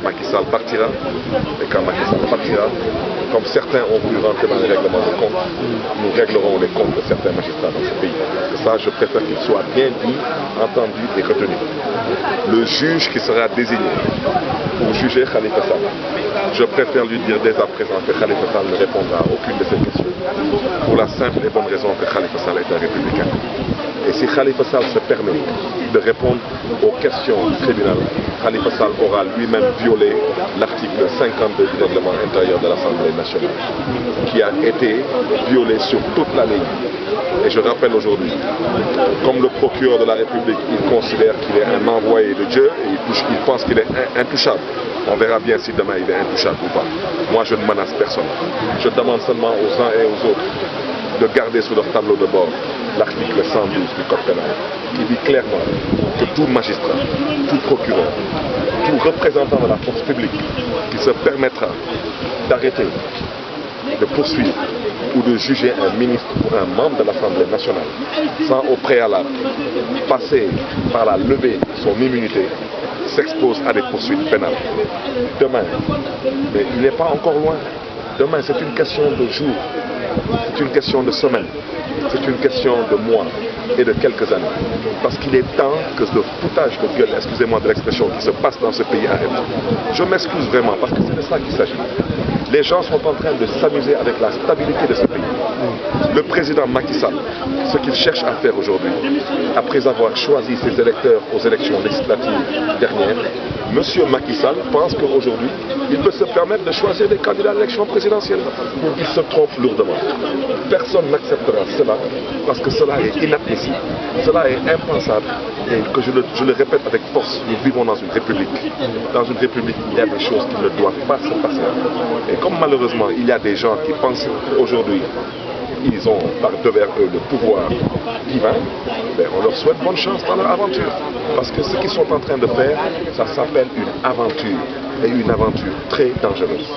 Macky Sall partira, et quand Macky Sall partira, comme certains ont voulu rentrer dans les règlements de compte, nous réglerons les comptes de certains magistrats dans ce pays. Parce que ça, je préfère qu'il soit bien dit, entendu et retenu. Le juge qui sera désigné pour juger Khalifa Sall, je préfère lui dire dès à présent que Khalifa Sall ne répondra à aucune de ces questions. Pour la simple et bonne raison que Khalifa Sall est un républicain. Et si Khalifa Sall se permet de répondre aux questions du tribunal, Khalifa Sall aura lui-même violé l'article 52 du règlement intérieur de l'Assemblée nationale, qui a été violé sur toute la ligne. Et je rappelle aujourd'hui, comme le procureur de la République, il considère qu'il est un envoyé de Dieu et il pense qu'il est intouchable. On verra bien si demain il est intouchable ou pas. Moi, je ne menace personne. Je demande seulement aux uns et aux autres de garder sous leur tableau de bord l'article 112 du Code pénal, qui dit clairement que tout magistrat, tout procureur, tout représentant de la force publique qui se permettra d'arrêter, de poursuivre ou de juger un ministre ou un membre de l'Assemblée nationale sans au préalable passer par la levée de son immunité s'expose à des poursuites pénales. Demain, mais il n'est pas encore loin, demain c'est une question de jours, c'est une question de semaines, c'est une question de mois et de quelques années. Parce qu'il est temps que ce foutage de gueule, excusez-moi de l'expression, qui se passe dans ce pays arrête. Je m'excuse vraiment parce que c'est de ça qu'il s'agit. Les gens sont en train de s'amuser avec la stabilité de ce pays. Le président Macky Sall, ce qu'il cherche à faire aujourd'hui, après avoir choisi ses électeurs aux élections législatives dernières, M. Macky Sall pense qu'aujourd'hui, il peut se permettre de choisir des candidats à l'élection présidentielle. Il se trompe lourdement. Personne n'acceptera cela parce que cela est inadmissible. Cela est impensable et que je le répète avec force, nous vivons dans une république. Dans une république, il y a des choses qui ne doivent pas se passer. Et comme malheureusement, il y a des gens qui pensent qu'aujourd'hui, ils ont par devers eux le pouvoir divin, ben on leur souhaite bonne chance dans leur aventure. Parce que ce qu'ils sont en train de faire, ça s'appelle une aventure. Et une aventure très dangereuse.